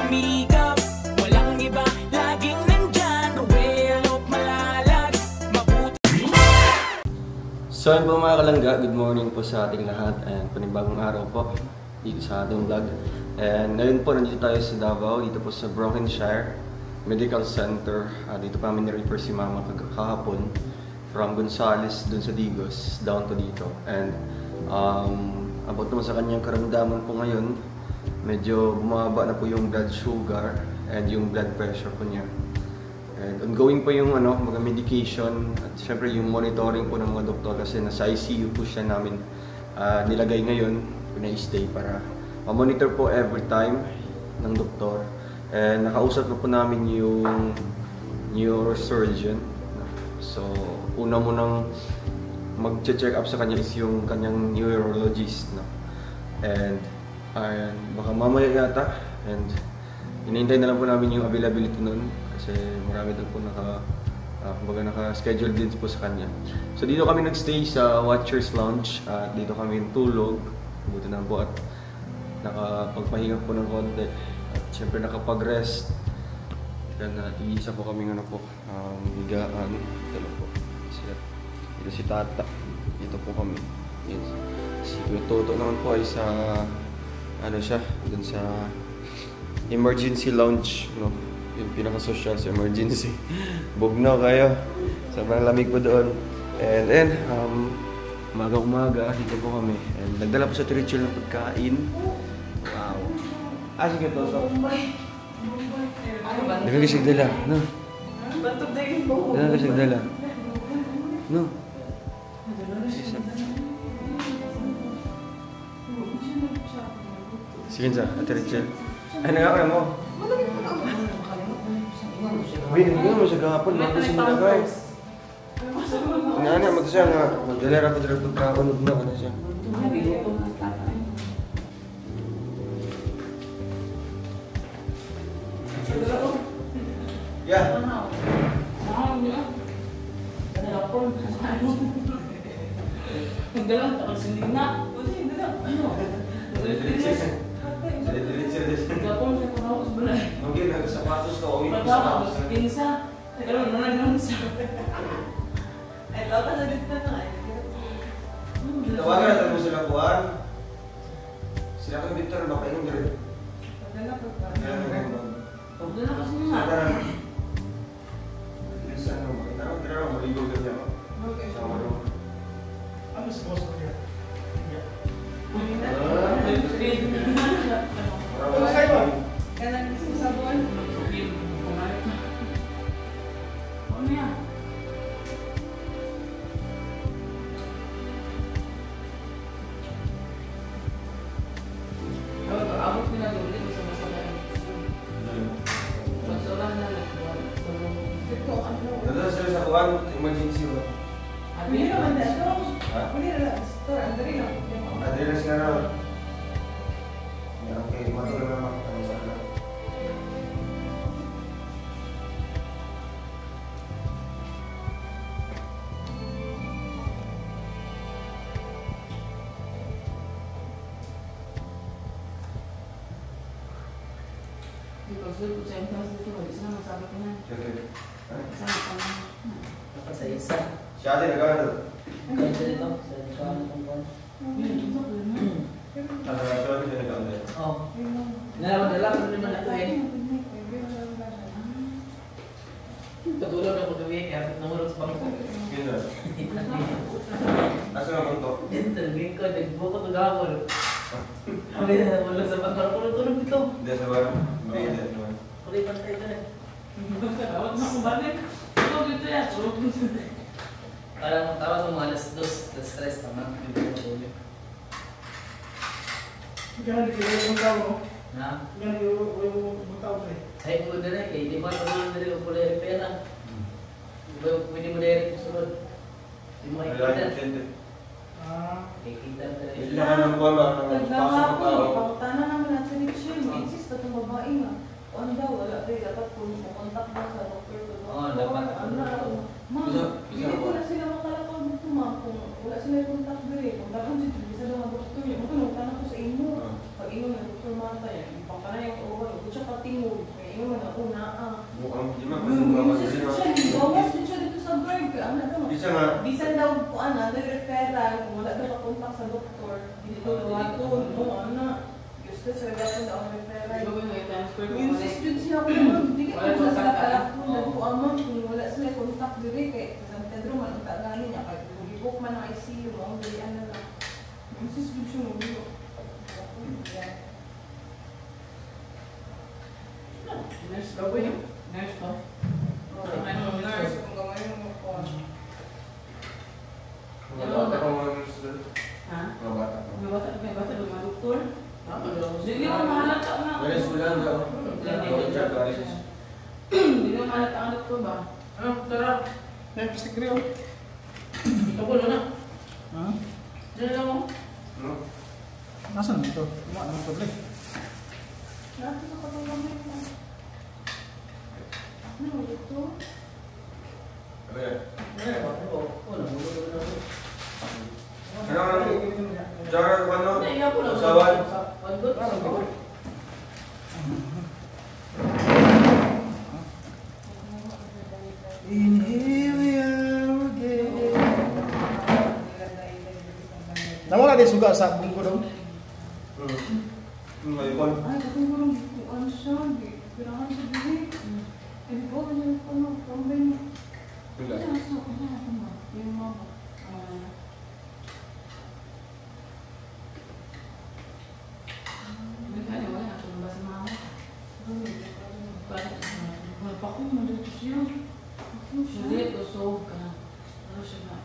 sumikap. Walang iba, laging nandyan. Well of malalag, mabuti. So yun po mga kalangga, good morning po sa ating lahat and panibagong araw po dito sa ating vlog. And ngayon po nandito tayo sa Davao, dito po sa Brokenshire Medical Center. Dito pa namin ni-refer si mama kahapon from Gonzales dun sa Digos down to dito. And about naman sa kanyang karamdaman po ngayon, medyo bumaba na po yung blood sugar and yung blood pressure po niya. And ongoing po yung mga medication at syempre yung monitoring po ng mga doktor kasi nasa ICU po siya namin nilagay ngayon, pina-stay para ma-monitor po every time ng doktor. And nakausap na po namin yung neurosurgeon. So una mo nang mag-check up sa kanya is yung kanyang neurologist. And baka mamaya yata, and inintay na lang po namin yung availability nun kasi marami daw po naka-schedule din po sa kanya. So dito kami nagstay sa Watcher's Lounge at dito kami tulog. Buti na po at nakapagpahinga po ng konti at syempre nakapag-rest. Kaya iisa po kami higaan. Dito po. Dito si Tata. Dito po kami. Yes. Si Toto naman po ay sa dun sa emergency lounge, yung pinaka-social sa emergency. Bugno kayo. Sobrang lamig po doon. And then, umaga dito po kami. And nagdala po sa Trichel ng pagkain. Wow. Sige to. Nagkagisig dala. No. Bantog na yung buho. Nagkagisig dala. No. Sige sa, Ate Rachel. Ay, nagkakala mo? Wait, hindi mo siya gahapon. Bago siya nilagay. Ano siya nga. Magdalera ko dito pagkakunog na. Ano siya? Yeah. Magdalang, takal sindi na. Gapon sa pangawag sa balay. Mungkin nagsapatos ka o yung Pagkakawag sa pinsa. Pero nananong sa... Ay, baka sa dito na nga. Tawagan natin mo sila kuhan. Sila kang Victor, baka yung gano'n. Pagdala ko pa. Pagdala kasi nga. Bilisan mo. Tara mo, maligo ka niya. Okay. Sama mo. Ano sa boss mo niya? Kanan gusto sa buwan. Ano yan? Abot nila ulit sa masalan. Masalan na lang. Ito, ano? Nadala sila sa kuhan, emergency mo. Hindi naman na ito. Ha? Hindi na store. Ang dali lang. Nadala sila na. Okay, matulog naman. Pag-sulog ko sa entrance dito, wala sila masabi ko na. Okay. Sabi ko na. Dapat sa isa. Si ate nagkakaroon doon? Kahit sa dito, sa likuan ng kuwan. Nagkakaroon siya nagkakaroon doon? Oo. Dala ko naman na ito eh. Patulog na ko gawin, kaya namurot sa bangko. Gano'n. Nasa nga bang to? Dito, naging ko, nagbuko ito gawin. Kami na wala sa bangko, tulog dito. Hindi, sa barang. Hindi, sa barang. Kulipan tayo ito eh. Awat na ko balik. Ito dito yan. Tulog dito. Parang tawag mo alas 2, stress naman. Hindi ko matulog. Ganun di kayo yung tao, no? Ha? Ganun yung tao ko eh. Ay, kung na rin, di ba naman na rin kung pala yung pera? Di ba pwede mo na rin kung sunod? Di mo makikita. Kikita na rin. Hindi naman ng buwan ba? Nang pasok ng tao. Pautanan naman natin sa Trichel. Insist na itong babae nga. Ano daw, wala rin. Dapat kung contact na sa doctor ko. Oo, dapat. Ma'am, hindi ko na sila makalakaw dito, ma'am. Kung wala sila yung contact rin. Kung dapat dito, bisa daw ang doktor niya. Matulong ka na ko sa inyo. Pag inyo ng doktor Marta yan, ipapana yung uwan. Kung siya pati tingog. Kaya yung mga una, Mukhang di man. Minsis ko siya, bawas din siya dito sa guard. Kaya ano daw, Isa nga. bisan daw po nag-referral, kung wala daw papunta sa doktor, dito dawaton, gusto sa dawaton daw ang referral. Minsis yun siya ko naman, hindi ka kung sila palakpunan ko amang, kung wala sila contact diri, kaya sa San Pedro man ang taganin niya, kaya kung i-book man ang ICU, ang dalian na lang. Minsis yun siya magulo. Nurse ba po yun? Nurse po? Nurse, kung gawin mo po. Mga bata ko mga student. Ha? Mga bata ko. May bata, mga doktor? Hindi mo mahalata nga. Galis mo lang daw. Hindi mo mahalata ang doktor ba? Tara. May plastic grill. Ito ko na. Ha? Diyan lang mo. No? Nasaan ito? Ano ang problem? Natin ako itong gamay mo. Ano ito? Okay. Wala mo na. Ano? Jared, ano? Naiya ko lang. Usawan? Pagod. In here we are again. Nawala din suga sa bungko daw. Ngayon. Ay, kung parang ano siya, pirahan siya dili. Eh, di ba, ano, kambay mo. Wala. Yung mama. Hindi, kusog ka. Ano siya na?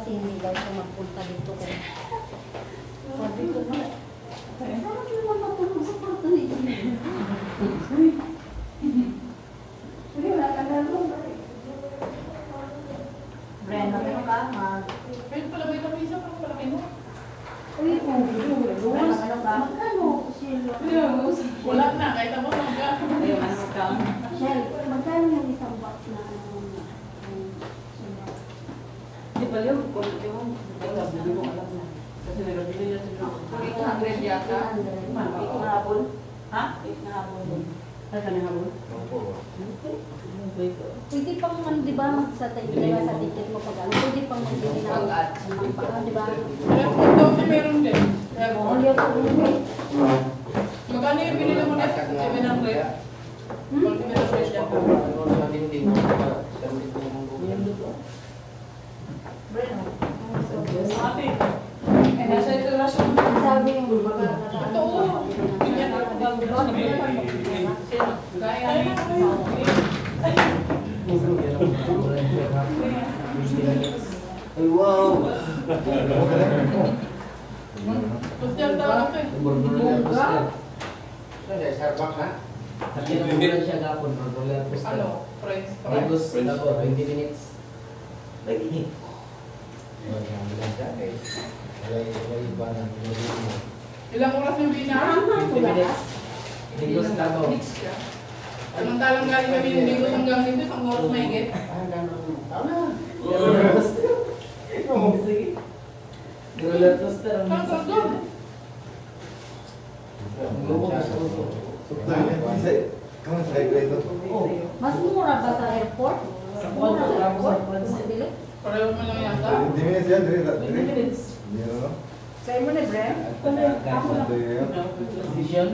kasi hindi daw siya magpunta dito ko. Sabi ko na, saan naman matulog sa kwarto ni Jimmy? Hindi, wala ka na lang. Brenda, may kama. Pwede pala may kamisa pa pala kayo. Uy, wala ka na ba? Magkano? Wala na, kahit ako mag-a. Shell, magkano yung isang box na baliw ko yung Wala, hindi ko alam na. Kasi nagabili niya sila. 800 yata. Nahapon. Ha? Nahapon. Ay, kanina habol? Pwede pang di ba sa ticket mo pag ano, pwede pang magbili na Pag-add. di ba? Ito, meron din. All your Magkano yung binili mo na? 700? Multi-meter siya. Ate, nasa ito na siya. sabi yung Ito, ganyan ako. Gaya. Ay, wow! Social daw na ito eh. Ano? Friends? Ako, 20 minutes. Ilang oras yung binahan? 20 minutes. Ligos na ako. Samantalang galing kami ng Ligos hanggang dito, isang oras may higit. Nilalatos na. Saan ka doon? mas mura ba sa airport? Sa Mura Kwarto, sa airport? sa Kwarto. Bumili? Pareho mo lang yata. 20 minutes. Sa'yo mo na, Bre? Ako lang. Decision.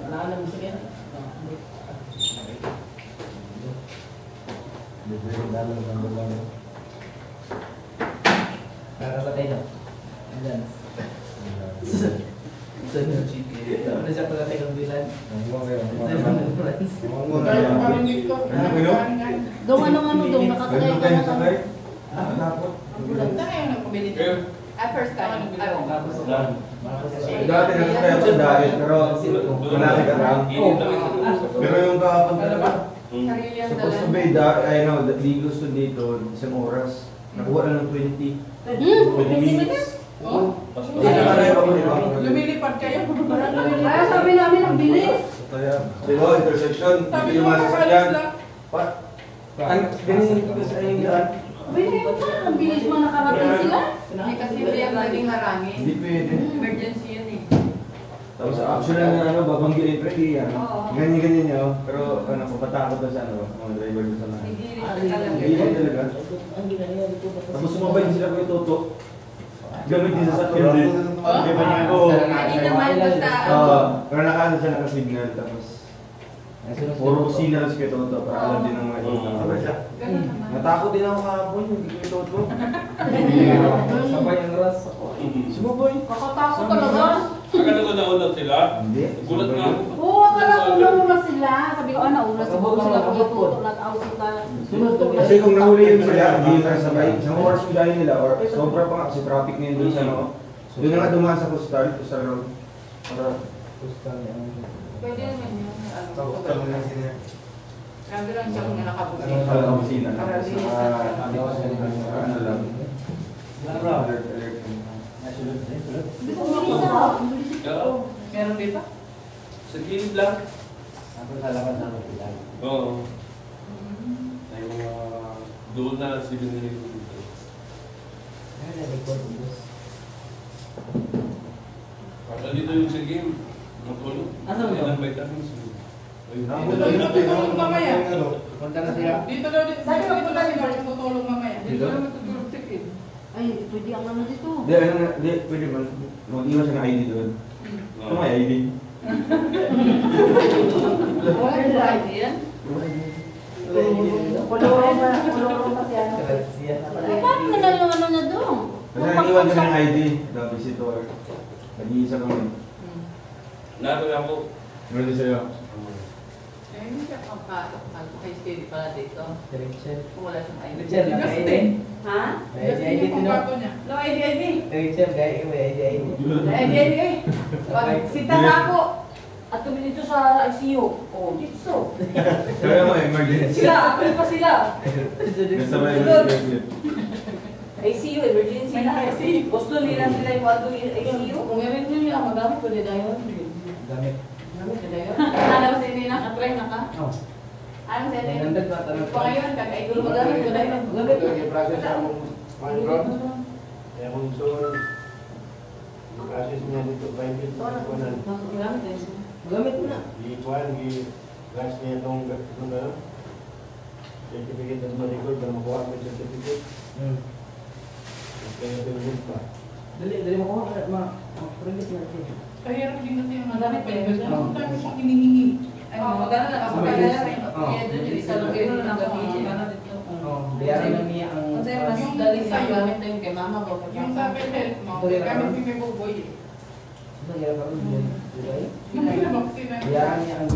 Wala na gusto niya. Nakakapatay na. Ayan. Sunod chicken. Ano siya pala tayo ng bilan? Kaya pa kami dito. Dong ano dong nakasakay ka na kami. Saan kayo nagpabili dito? At first time. Ayaw. Dati nakasaya ako sa diet, pero malaki ka lang. Pero yung kahapon talaga, Sarili ang supposed to dala. be, I know, di gusto dito, isang oras. Nakuha lang ng 20. 20 minutes? Oh? Hindi na kaya ako, di ba? Lumilipad kayo. Kaya sabi namin ang bilis. Kaya, di ba, intersection, Sabi dito yung mo, mga kakalis sasakyan. lang. Ganyan ko sa yung daan. Bilis pa, ang bilis mo nakarating sila. Hindi kasi hindi ang naging harangin. Hindi pwede. Emergency yun eh. Tapos actually na ano, babanggiin pretty, ano. Ganyan-ganyan niya, oh. Pero ano, papatakot na sa ano, mga driver doon sa mga. Hindi rin talaga. Hindi talaga. Tapos sumabay din sila kay Toto. Gamit din sa sakyan din. Di ba niya? Oo. Hindi naman basta. Pero nakaano siya naka-signal, tapos puro kusina lang si kay Toto, para alam din ng mga ito. Ganun naman. Natakot din ako kahapon, hindi kay Toto. Sabay ang ras ako. Sumabay. Kakatakot talaga. Akala ko naunang sila. Hindi. Gulat na ako. Oo, akala ko nauna sila. Sabi ko, nauna siguro sila kung ituto, nag-out sila. Kasi kung nahuli yun sila, hindi yun sabay. Isang oras yung dahil nila, or sobra pa nga kasi traffic na yun doon sa ano. Doon na nga dumaan sa Coastal Road. Para Pwede naman yun. Grabe lang siya kung nakabukas. sa kusina. Para Sa ano lang. Alert. Gusto ko bilis Oo. Meron dito? Sa gilid lang. Ako sa laban na mapilan. Oo. Ay mga doon na si Benito dito. Ay, na-record ko. Para dito yung sa game. Matulog. Asan mo? Ilang vitamins. Ay, Dito tutulog mamaya. Punta na sila. Dito daw, dito daw sila tutulog mamaya. Dito daw matutulog si Kid. Ay, pwede ang ano dito. Hindi, ano nga, hindi, pwede man. Mag-iwan siya ng ID doon. Ano may ID? Wala yung ID yan? Kulurong kasi ano. Ay, paano na lang yung ano niya doon? Kasi nag-iwan siya ng ID. The visitor. Nag-iisa kami. Naroon ako. Meron din sa'yo. Eh, hindi siya kay Steady pala dito. Direction. Kung wala siyang ID. Richard, Kasi, Ha? kasi yung pangkato niya. No ID. Direction, guy. May ID. ID. Pag sita sa ako. At kami dito sa ICU. Oh, dito. Kaya mo, emergency. Sila, ako pa sila. Nasabay mo si ICU, emergency May na. ICU. Gusto nila sila yung wato yung ICU. Kung meron nyo yung magamit ko din tayo. Gamit. Gamit ko tayo. Ano ba sa hindi nakatry na ka? Oh. Ano sa hindi? Nandag na tanong. Pa ngayon, kag-idol magamit ko tayo. Gamit. Mangrove. Kaya kung gusto yung process niya dito, private, ikuanan. Gamit mo na. Ikuan, gas niya itong certificate of record na makuha mo yung certificate. Kaya pinagod pa. Dali mo ko. Ma-private natin. Kahirap din natin yung madami pa yun. Ang dami siyang hinihingi. Ay, magana na ako kaya rin. Kaya doon yung isa lang kayo ng gamitin. Bayaran na niya ang... Kasi mas dali sa gamit na yun kay mama ko. Yung sa health mo, gamit yung kay Boboy. Bayaran ka rin. Yung pinabaksin na yun. Bayaran niya ang...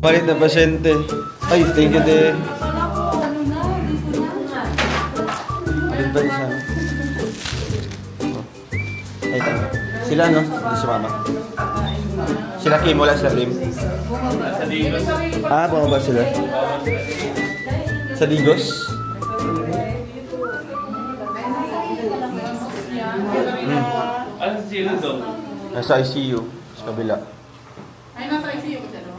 Palit na pasyente. Ay, thank you, de. Alin ba isa? Ay, sila, no? Si mama. Sila Kim, wala sila Kim. Sa Digos. Ah, bumaba sila. Sa Digos? Ano si Sino doon? Nasa ICU, sa kabila. Ay, nasa ICU ko siya, no?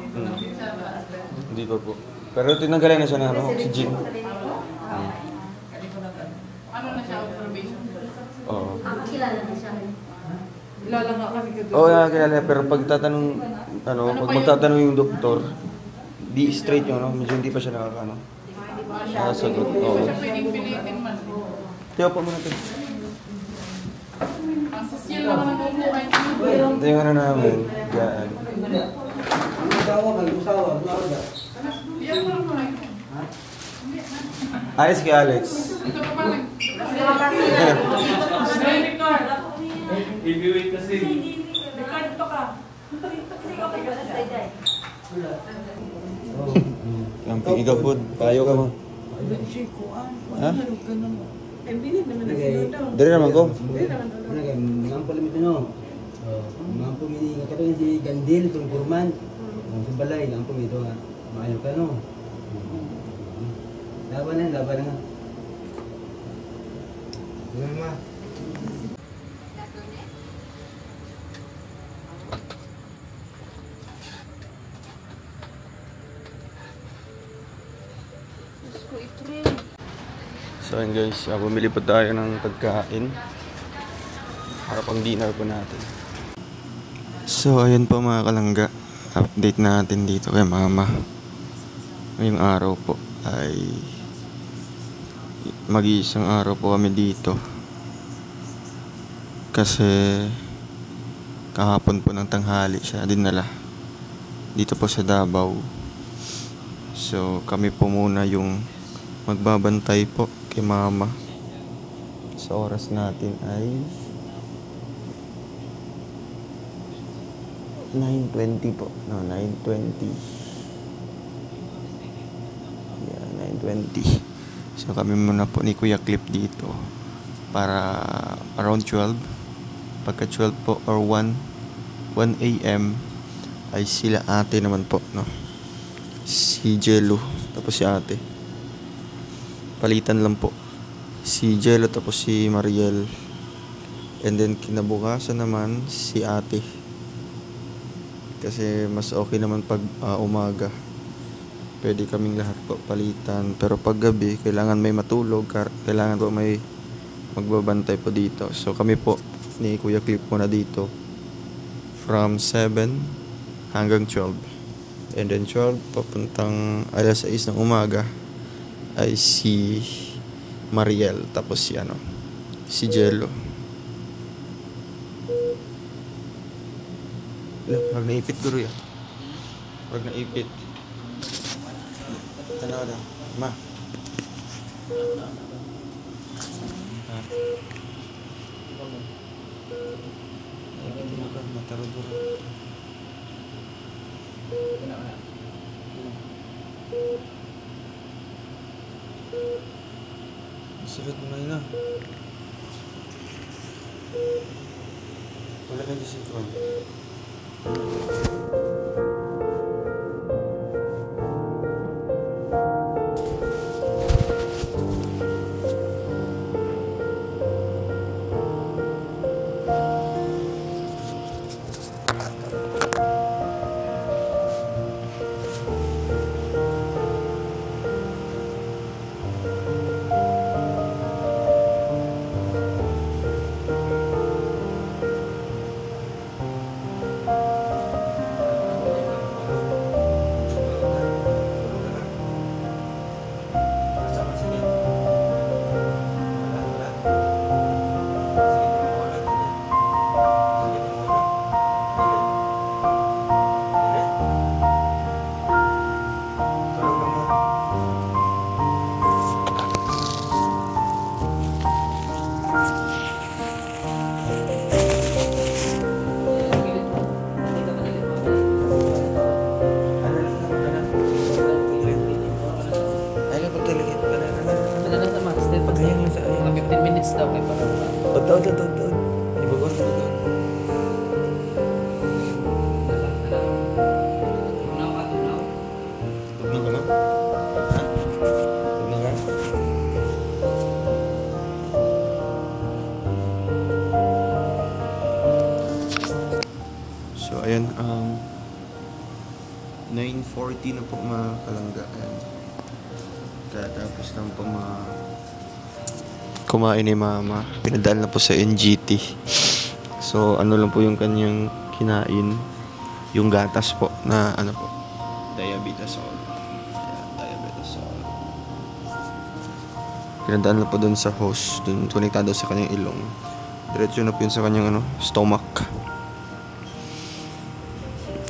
Hindi pa po. Pero tinanggalan na siya ng oxygen. Ano na siya, observation? Oo. Kilala na siya. Kilala nga kasi ko. Oo, kilala. Pero pag tatanong, pag magtatanong yung doktor, di straight yun, no? Medyo hindi pa siya nakakano. Sagot. Oo. Siya pwedeng pilitin man. Tiyo po muna ito. Ang sosyal naman ang bubuhay. Ito yung ano namin. Gaan. Iyan mo lang muna. Ayos kay Alex. Ito pa pala. Record. Heavyweight kasi. Record to ka. Kamping ikaw po. Payo ka mo. Ha? Dari naman ko. Ngampol ito no. Ngampol ini katong si Gandil tung kurman. Sa balay ngampol ito nga. Maayo ka no. Laban na. Mama. So yun guys, bumili po tayo ng pagkain para pang dinner po natin. So ayun po mga kalangga, update natin dito kay mama. Ngayong araw po ay mag-iisang araw po kami dito kasi kahapon po ng tanghali siya dinala dito po sa Davao. So kami po muna yung magbabantay po kay mama. Sa oras natin ay 9:20 po. No, 9:20. Yeah, 9:20. So kami muna po ni Kuya Clip dito para around 12. Pagka 12 po or 1 a.m. ay sila ate naman po, no? Si Jello tapos si ate. Palitan lang po. Si Jello tapos si Mariel. And then kinabukasan naman si ate. Kasi mas okay naman pag umaga. Pwede kaming lahat po palitan. Pero pag gabi, kailangan may matulog. Kailangan po may magbabantay po dito. So kami po ni Kuya Clip muna dito. From 7 hanggang 12. And then 12 papuntang alas 6 ng umaga ay si Mariel. Tapos si Jello. Huwag naipit guru ya. Huwag naipit. Tanaw na. Ma. Mataro-duro. Sulit mo na yun. Wala na yung sinkron. So ayan, 9:40 na po mga kalangga. Katapos lang po kumain ni Mama. Pinadaan na po sa NGT. So ano lang po yung kanyang kinain, yung gatas po na diabetasol. Diabetasol. Pinadaan na po dun sa host, dun konektado sa kanyang ilong. Diretso na po yun sa kanyang stomach.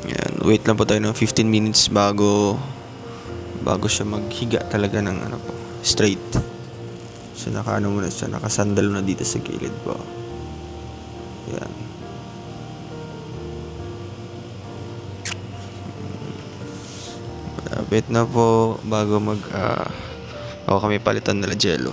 Yan, wait lang po tayo ng 15 minutes bago siya maghiga talaga ng straight. So muna siya, nakasandal na dito sa gilid po. Yan. Malapit na po bago kami palitan nila Jello.